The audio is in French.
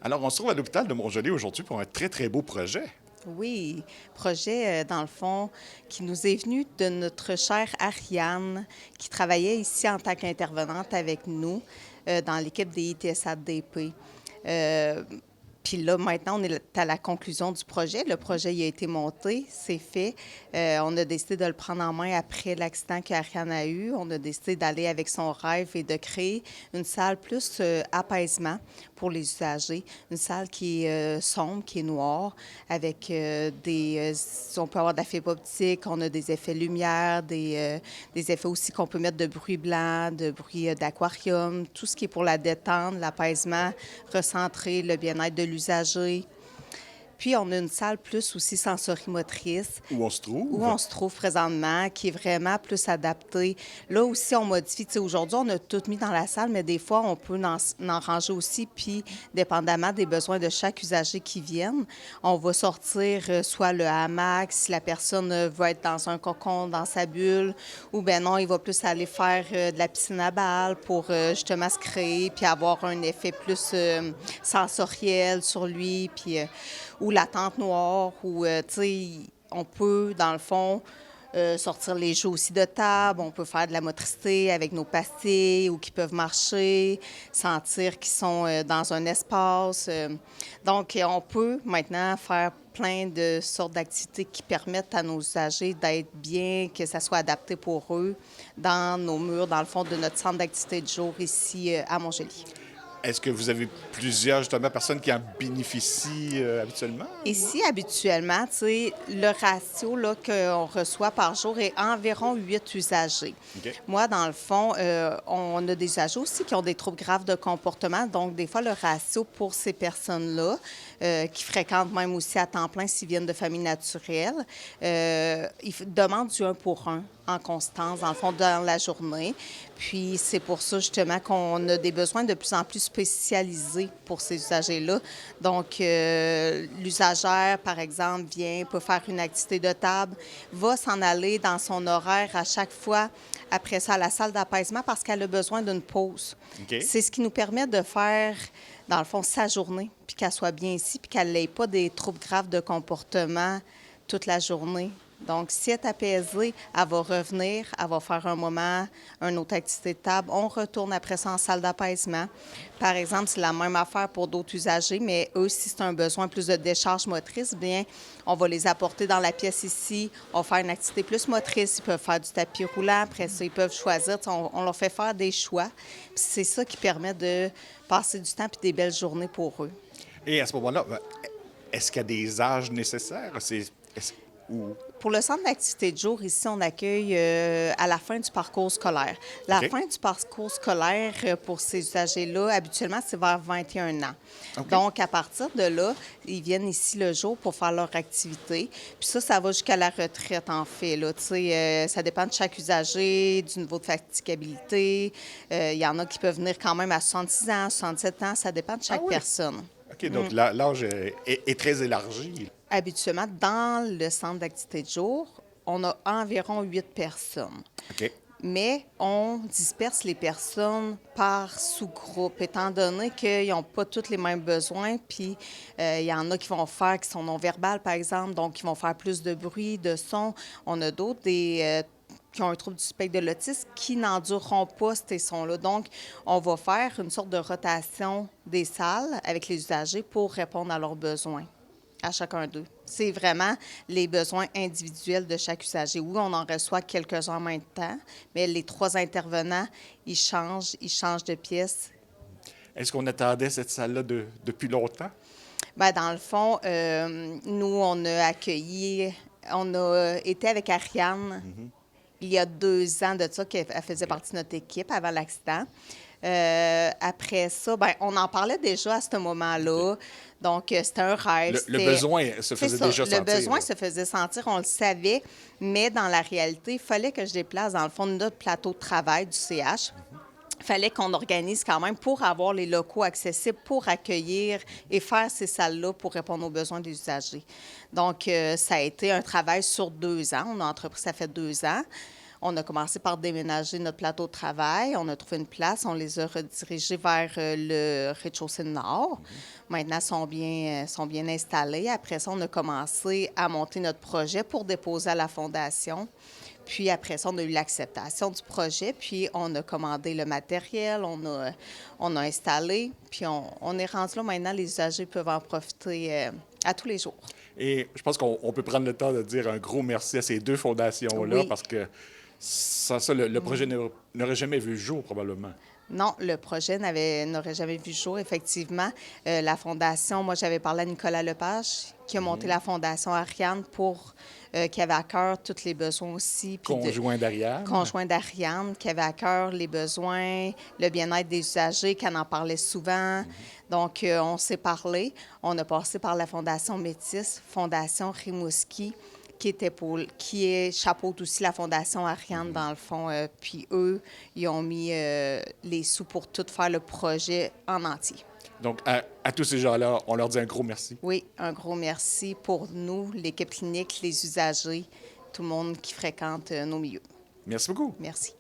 Alors, on se trouve à l'hôpital de Montgelée aujourd'hui pour un très, très beau projet. Oui, projet, dans le fond, qui nous est venu de notre chère Ariane, qui travaillait ici en tant qu'intervenante avec nous dans l'équipe des ITSADP. Euh, Puis là, maintenant, on est à la conclusion du projet. Le projet il a été monté, c'est fait. On a décidé de le prendre en main après l'accident qu'Ariane a eu. On a décidé d'aller avec son rêve et de créer une salle plus apaisement pour les usagers. Une salle qui est sombre, qui est noire, avec on peut avoir de la fibre optique, on a des effets lumière, des effets aussi qu'on peut mettre de bruit blanc, de bruit d'aquarium, tout ce qui est pour la détente, l'apaisement, recentrer le bien-être de l'usager. Puis, on a une salle plus aussi sensorimotrice Où on se où trouve? on se trouve présentement, qui est vraiment plus adapté. Là aussi, on modifie. Tu sais, aujourd'hui, on a tout mis dans la salle, mais des fois, on peut en ranger aussi. Puis, dépendamment des besoins de chaque usager qui vienne, on va sortir soit le hamac, si la personne veut être dans un cocon, dans sa bulle, ou bien non, il va plus aller faire de la piscine à balles pour justement se créer, puis avoir un effet plus sensoriel sur lui, puis ou la tente noire, ou, tu sais, on peut, dans le fond, sortir les jeux aussi de table, on peut faire de la motricité avec nos pastilles ou qui peuvent marcher, sentir qu'ils sont dans un espace. Donc, on peut maintenant faire plein de sortes d'activités qui permettent à nos usagers d'être bien, que ça soit adapté pour eux dans nos murs, dans le fond de notre centre d'activité de jour ici à Montjoly. Est-ce que vous avez plusieurs, justement, personnes qui en bénéficient habituellement? Ici, habituellement, tu sais, le ratio là, qu'on reçoit par jour est environ 8 usagers. OK. Moi, dans le fond, on a des usagers aussi qui ont des troubles graves de comportement. Donc, des fois, le ratio pour ces personnes-là, qui fréquentent même aussi à temps plein s'ils viennent de familles naturelles, ils demandent du 1 pour 1 en constance, dans le fond, dans la journée. Puis, c'est pour ça, justement, qu'on a des besoins de plus en plus spécialisés pour ces usagers-là. Donc, l'usagère, par exemple, vient, peut faire une activité de table, va s'en aller dans son horaire à chaque fois après ça à la salle d'apaisement parce qu'elle a besoin d'une pause. OK. C'est ce qui nous permet de faire, dans le fond, sa journée, puis qu'elle soit bien ici, puis qu'elle n'ait pas des troubles graves de comportement toute la journée. Donc, si elle est apaisée, elle va revenir, elle va faire un moment, une autre activité de table. On retourne après ça en salle d'apaisement. Par exemple, c'est la même affaire pour d'autres usagers, mais eux, si c'est un besoin plus de décharge motrice, bien, on va les apporter dans la pièce ici. On va faire une activité plus motrice. Ils peuvent faire du tapis roulant. Après ça, ils peuvent choisir. On leur fait faire des choix. Puis c'est ça qui permet de passer du temps et des belles journées pour eux. Et à ce moment-là, est-ce qu'il y a des âges nécessaires? Ou... Pour le centre d'activité de jour, ici, on accueille à la fin du parcours scolaire. La OK. fin du parcours scolaire pour ces usagers-là, habituellement, c'est vers 21 ans. OK. Donc, à partir de là, ils viennent ici le jour pour faire leur activité. Puis ça va jusqu'à la retraite, en fait. Là. Ça dépend de chaque usager, du niveau de fatigabilité. Il y en a qui peuvent venir quand même à 66 ans, 67 ans. Ça dépend de Ah chaque oui. personne. OK, donc l'âge est très élargi. Habituellement, dans le centre d'activité de jour, on a environ 8 personnes. OK. Mais on disperse les personnes par sous-groupe, étant donné qu'ils n'ont pas tous les mêmes besoins. Puis, il y en a qui vont faire, qui sont non-verbales, par exemple, donc qui vont faire plus de bruit, de son. On a d'autres, qui ont un trouble du spectre de l'autisme, qui n'endureront pas ces sons-là. Donc, on va faire une sorte de rotation des salles avec les usagers pour répondre à leurs besoins à chacun d'eux. C'est vraiment les besoins individuels de chaque usager. Oui, on en reçoit quelques-uns en même temps, mais les 3 intervenants, ils changent de pièce. Est-ce qu'on attendait cette salle-là depuis longtemps? Bien, dans le fond, nous, on a été avec Ariane il y a 2 ans de ça, qu'elle faisait partie de notre équipe avant l'accident. Après ça, ben, on en parlait déjà à ce moment-là. Donc, c'était un rêve. Le besoin se C'est faisait ça. déjà Le sentir, besoin là. se faisait sentir, on le savait, mais dans la réalité, il fallait que je déplace dans le fond de notre plateau de travail du CH. Il fallait qu'on organise quand même pour avoir les locaux accessibles, pour accueillir et faire ces salles-là pour répondre aux besoins des usagers. Donc, ça a été un travail sur 2 ans. On a entrepris, ça fait 2 ans. On a commencé par déménager notre plateau de travail. On a trouvé une place. On les a redirigés vers le rez-de-chaussée nord. Maintenant, ils sont bien installés. Après ça, on a commencé à monter notre projet pour déposer à la Fondation. Puis après ça, on a eu l'acceptation du projet, puis on a commandé le matériel, on a installé, puis on est rendu là maintenant, les usagers peuvent en profiter à tous les jours. Et je pense qu'on peut prendre le temps de dire un gros merci à ces deux fondations-là Oui. parce que sans ça, le projet n'aurait jamais vu le jour, probablement. Non, le projet n'aurait jamais vu le jour, effectivement. La fondation, moi, j'avais parlé à Nicolas Lepage, qui a monté la fondation Ariane qui avait à cœur tous les besoins aussi. Puis Conjoint d'Ariane. Conjoint d'Ariane, qui avait à cœur les besoins, le bien-être des usagers, qui en parlait souvent. Donc, on s'est parlé. On a passé par la Fondation Métis, Fondation Rimouski, qui chapeaute aussi la Fondation Ariane, dans le fond. Puis eux, ils ont mis les sous pour tout faire le projet en entier. Donc, à tous ces gens-là, on leur dit un gros merci. Oui, un gros merci pour nous, l'équipe clinique, les usagers, tout le monde qui fréquente nos milieux. Merci beaucoup. Merci.